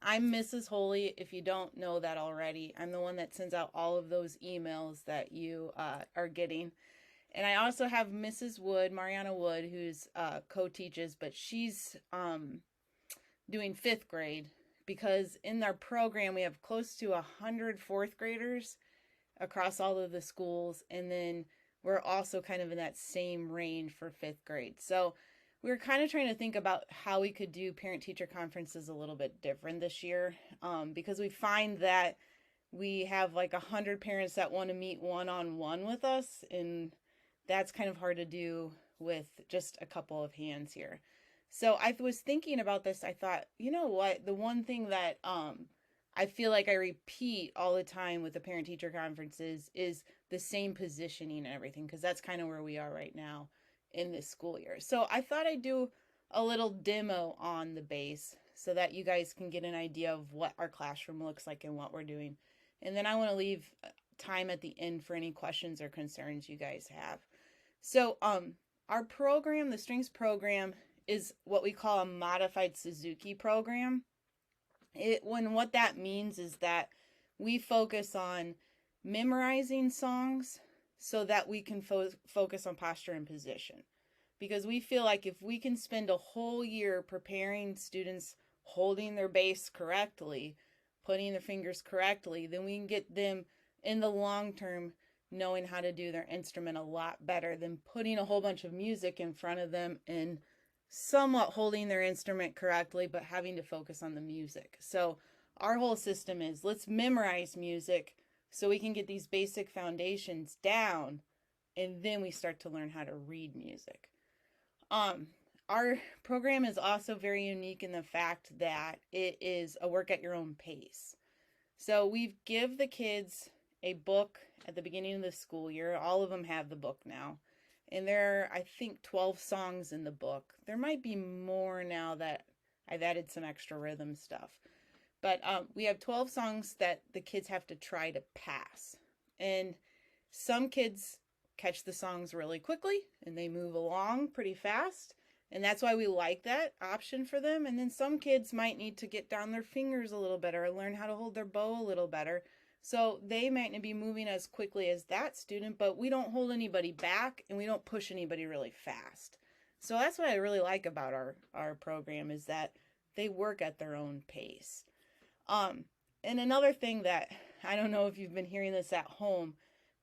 I'm Mrs. Holy, if you don't know that already. I'm the one that sends out all of those emails that you are getting. And I also have Mrs. Wood, Mariana Wood, who's co-teaches, but she's doing fifth grade because in our program we have close to 100 fourth graders across all of the schools, and then we're also kind of in that same range for fifth grade. So we were kind of trying to think about how we could do parent teacher conferences a little bit different this year, because we find that we have like 100 parents that want to meet one-on-one with us, and that's kind of hard to do with just a couple of hands here. So I was thinking about this. I thought, you know what? The one thing that I feel like I repeat all the time with the parent teacher conferences is the same positioning and everything, because that's kind of where we are right now in this school year. So I thought I'd do a little demo on the base so that you guys can get an idea of what our classroom looks like and what we're doing. And then I want to leave time at the end for any questions or concerns you guys have. So our program, the strings program, is what we call a modified Suzuki program. What that means is that we focus on memorizing songs so that we can focus on posture and position. Because we feel like if we can spend a whole year preparing students holding their bass correctly, putting their fingers correctly, then we can get them in the long term knowing how to do their instrument a lot better than putting a whole bunch of music in front of them and somewhat holding their instrument correctly, but having to focus on the music. So our whole system is let's memorize music so we can get these basic foundations down, and then we start to learn how to read music. Our program is also very unique in the fact that it is a work at your own pace. So we give the kids a book at the beginning of the school year. All of them have the book now. And there are, I think, 12 songs in the book. There might be more now that I've added some extra rhythm stuff. But we have 12 songs that the kids have to try to pass. And some kids catch the songs really quickly and they move along pretty fast. And that's why we like that option for them. And then some kids might need to get down their fingers a little better or learn how to hold their bow a little better. So they might not be moving as quickly as that student, but we don't hold anybody back and we don't push anybody really fast. So that's what I really like about our program, is that they work at their own pace. And another thing that, I don't know if you've been hearing this at home,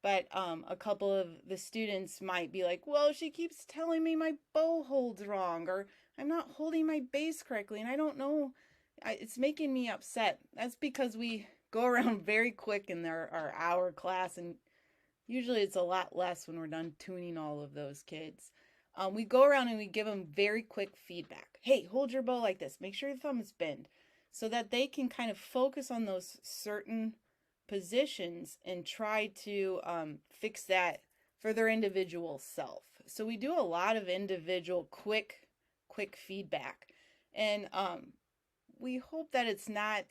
but a couple of the students might be like, well, she keeps telling me my bow holds wrong, or I'm not holding my bass correctly, and I don't know, it's making me upset. That's because we go around very quick in our hour class, and usually it's a lot less when we're done tuning all of those kids. We go around and we give them very quick feedback. Hey, hold your bow like this. Make sure your thumb is bent, so that they can kind of focus on those certain positions and try to fix that for their individual self. So we do a lot of individual quick feedback, and we hope that it's not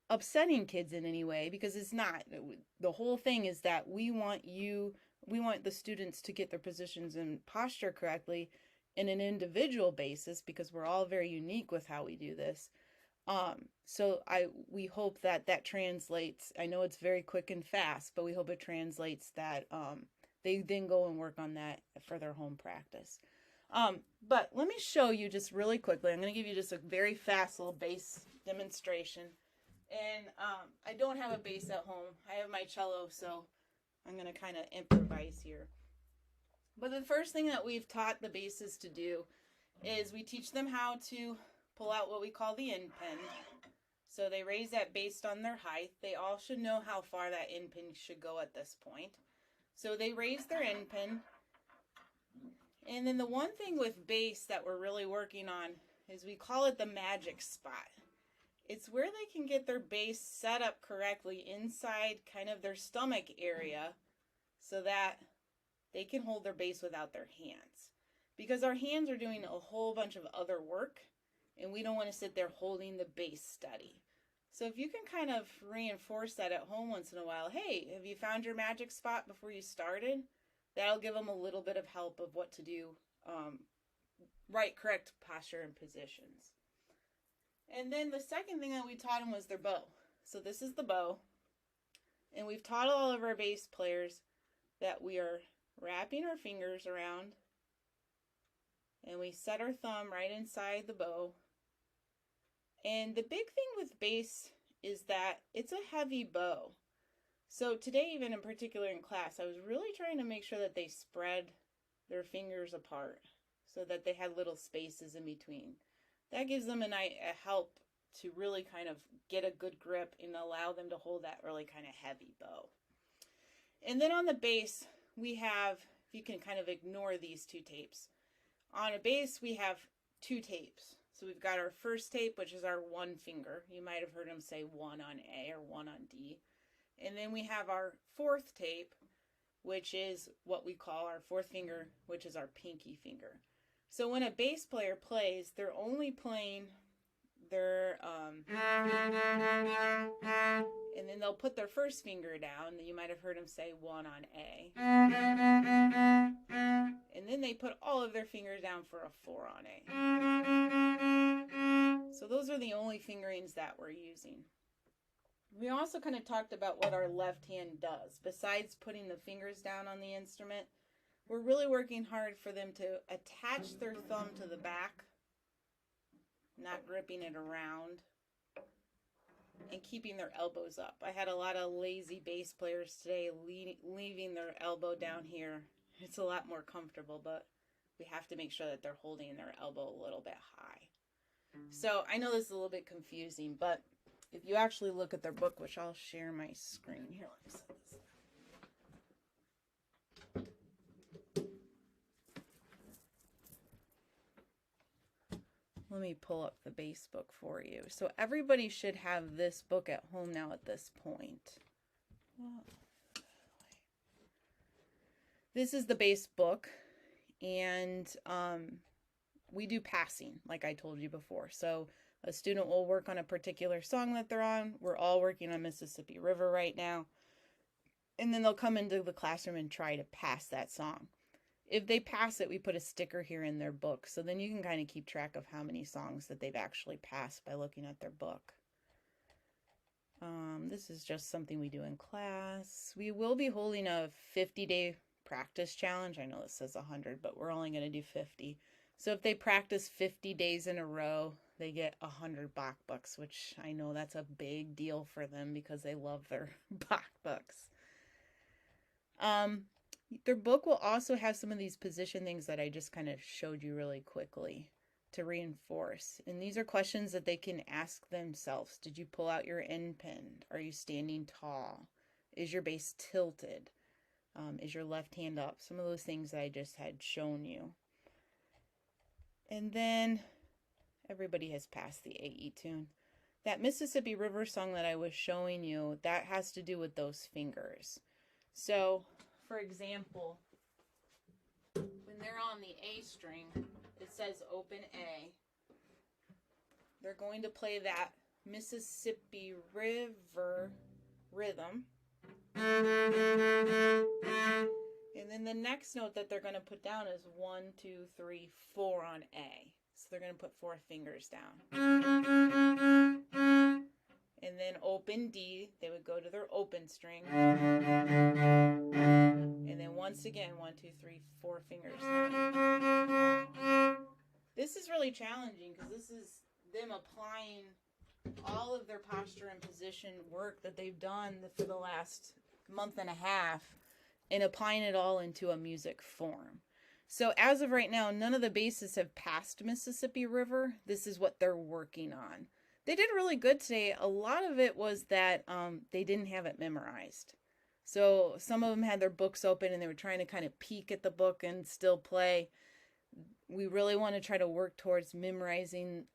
upsetting kids in any way, because it's not. The whole thing is that we want the students to get their positions and posture correctly in an individual basis, because we're all very unique with how we do this. So we hope that translates. I know it's very quick and fast, but we hope it translates that they then go and work on that for their home practice. But let me show you just really quickly. I'm going to give you just a very fast little bass demonstration. And I don't have a bass at home. I have my cello, so I'm going to kind of improvise here. But the first thing that we've taught the basses to do is we teach them how to pull out what we call the end pin. So they raise that based on their height. They all should know how far that end pin should go at this point. So they raise their end pin. And then the one thing with bass that we're really working on is we call it the magic spot. It's where they can get their bass set up correctly inside kind of their stomach area so that they can hold their bass without their hands. Because our hands are doing a whole bunch of other work, and we don't want to sit there holding the bass steady. So if you can kind of reinforce that at home once in a while, hey, have you found your magic spot before you started? That'll give them a little bit of help of what to do, correct posture and positions. And then the second thing that we taught them was their bow. So this is the bow. And we've taught all of our bass players that we are wrapping our fingers around and we set our thumb right inside the bow. And the big thing with bass is that it's a heavy bow. So today, even in particular in class, I was really trying to make sure that they spread their fingers apart so that they had little spaces in between. That gives them a help to really kind of get a good grip and allow them to hold that really kind of heavy bow. And then on the bass, we have, if you can kind of ignore these two tapes. On a bass, we have two tapes. So we've got our first tape, which is our one finger. You might have heard them say one on A or one on D. And then we have our fourth tape, which is what we call our fourth finger, which is our pinky finger. So when a bass player plays, they're only playing their, and then they'll put their first finger down. You might have heard them say one on A. And then they put all of their fingers down for a 4 on A. So those are the only fingerings that we're using. We also kind of talked about what our left hand does. Besides putting the fingers down on the instrument, we're really working hard for them to attach their thumb to the back, not gripping it around, and keeping their elbows up. I had a lot of lazy bass players today leaving their elbow down here. It's a lot more comfortable, but we have to make sure that they're holding their elbow a little bit high. So I know this is a little bit confusing, but if you actually look at their book, which I'll share my screen here, let me set this up. Let me pull up the bass book for you. So everybody should have this book at home now at this point. This is the bass book, and we do passing, like I told you before. So a student will work on a particular song that they're on. We're all working on Mississippi River right now. And then they'll come into the classroom and try to pass that song. If they pass it, we put a sticker here in their book. So then you can kind of keep track of how many songs that they've actually passed by looking at their book. This is just something we do in class. We will be holding a 50-day practice challenge. I know this says 100, but we're only going to do 50. So if they practice 50 days in a row, they get 100 Bach bucks, which I know that's a big deal for them because they love their Bach bucks. Their book will also have some of these position things that I just kind of showed you really quickly to reinforce. And these are questions that they can ask themselves. Did you pull out your end pin? Are you standing tall? Is your bass tilted? Is your left hand up? Some of those things that I just had shown you. And then everybody has passed the AE tune. That Mississippi River song that I was showing you, that has to do with those fingers. So, for example, when they're on the A string, it says open A. They're going to play that Mississippi River rhythm. And then the next note that they're going to put down is 1, 2, 3, 4 on A. So they're going to put 4 fingers down. And then open D, they would go to their open string. And then once again, 1, 2, 3, 4 fingers down. This is really challenging because this is them applying all of their posture and position work that they've done for the last month and a half and applying it all into a music form. So as of right now, none of the basses have passed Mississippi River. This is what they're working on. They did really good today. A lot of it was that they didn't have it memorized. So some of them had their books open and they were trying to kind of peek at the book and still play. We really want to try to work towards memorizing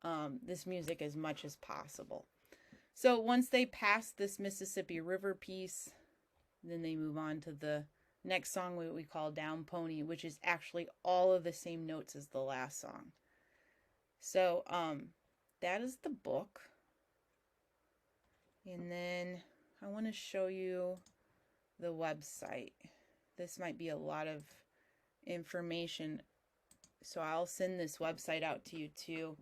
this music as much as possible. So once they pass this Mississippi River piece, then they move on to the next song we call Down Pony, which is actually all of the same notes as the last song. So that is the book. And then I want to show you the website. This might be a lot of information, so I'll send this website out to you too.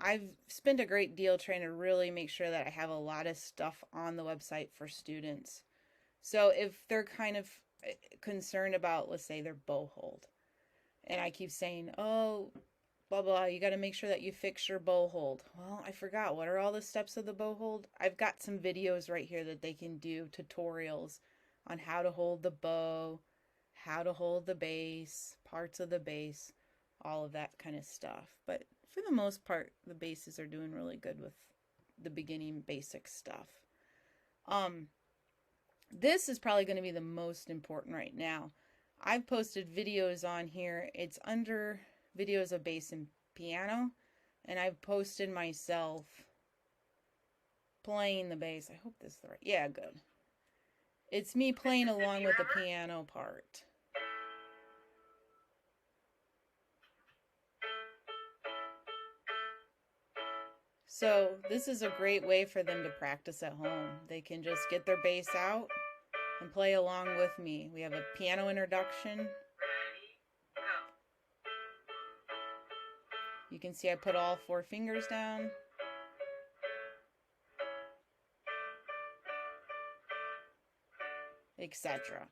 I've spent a great deal trying to really make sure that I have a lot of stuff on the website for students. So if they're kind of concerned about, let's say, their bow hold, and I keep saying, oh, blah, blah, you got to make sure that you fix your bow hold. Well, I forgot. What are all the steps of the bow hold? I've got some videos right here that they can do, tutorials on how to hold the bow, how to hold the bass, parts of the bass, all of that kind of stuff. But for the most part, the basses are doing really good with the beginning basic stuff. This is probably going to be the most important right now. I've posted videos on here. It's under videos of bass and piano, and I've posted myself playing the bass. I hope this is the right. Yeah, good. It's me playing along with the piano part. So this is a great way for them to practice at home. They can just get their bass out and play along with me. We have a piano introduction. You can see I put all 4 fingers down. Etc.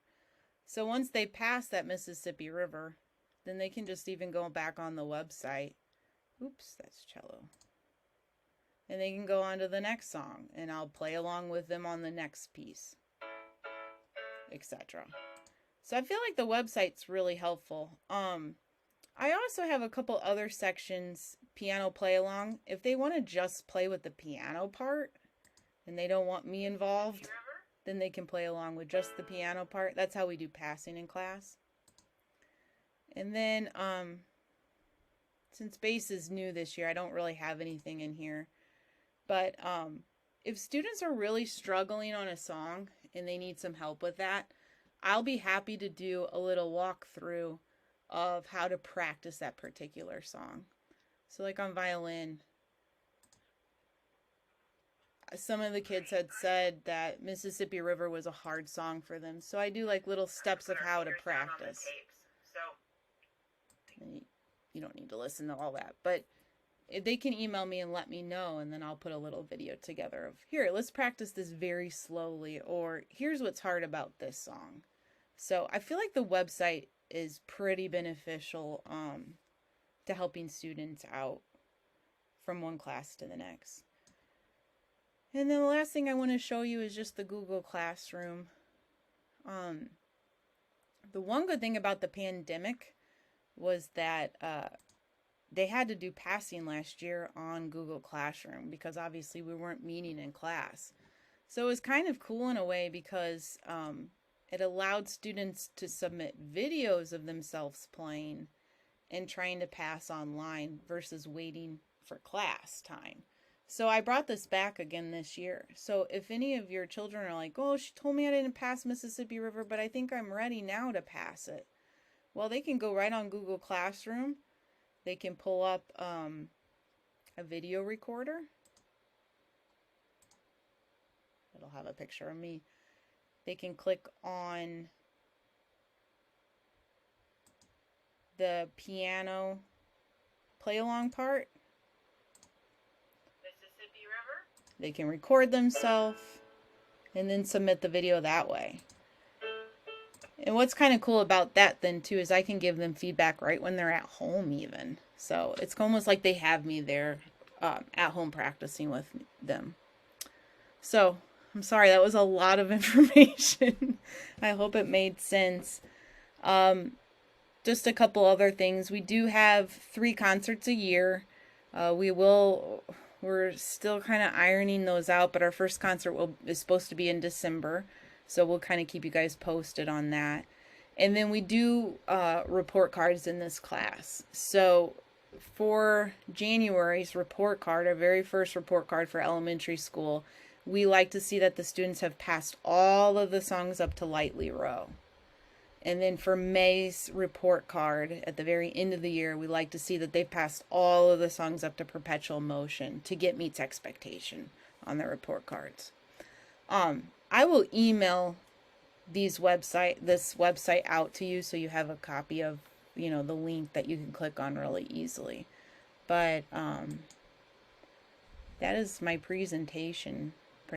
So once they pass that Mississippi River, then they can just even go back on the website. Oops, that's cello. And they can go on to the next song, and I'll play along with them on the next piece, etc. So I feel like the website's really helpful. I also have a couple other sections, piano play along. If they want to just play with the piano part and they don't want me involved, then they can play along with just the piano part. That's how we do passing in class. And then since bass is new this year, I don't really have anything in here. But if students are really struggling on a song and they need some help with that, I'll be happy to do a little walkthrough of how to practice that particular song. So like on violin, some of the kids had said that Mississippi River was a hard song for them. So I do like little steps of how to practice. And you don't need to listen to all that, but they can email me and let me know, and then I'll put a little video together of, here, let's practice this very slowly, or here's what's hard about this song. So I feel like the website is pretty beneficial to helping students out from one class to the next. And then the last thing I want to show you is just the Google Classroom. The one good thing about the pandemic was that they had to do passing last year on Google Classroom because obviously we weren't meeting in class. So it was kind of cool in a way because it allowed students to submit videos of themselves playing and trying to pass online versus waiting for class time. So I brought this back again this year. So if any of your children are like, oh, she told me I didn't pass Mississippi River, but I think I'm ready now to pass it. Well, they can go right on Google Classroom. They can pull up a video recorder. It'll have a picture of me. They can click on the piano play along part. Mississippi River. They can record themselves and then submit the video that way. And what's kind of cool about that then too is I can give them feedback right when they're at home even. So it's almost like they have me there at home practicing with them. So I'm sorry, that was a lot of information. I hope it made sense. Just a couple other things. We do have 3 concerts a year. We're still kind of ironing those out, but our first concert is supposed to be in December. So we'll kind of keep you guys posted on that. And then we do report cards in this class. So for January's report card, our very first report card for elementary school, we like to see that the students have passed all of the songs up to Lightly Row. And then for May's report card, at the very end of the year, we like to see that they've passed all of the songs up to Perpetual Motion to get meets expectation on their report cards. I will email this website out to you so you have a copy of, the link that you can click on really easily. But that is my presentation.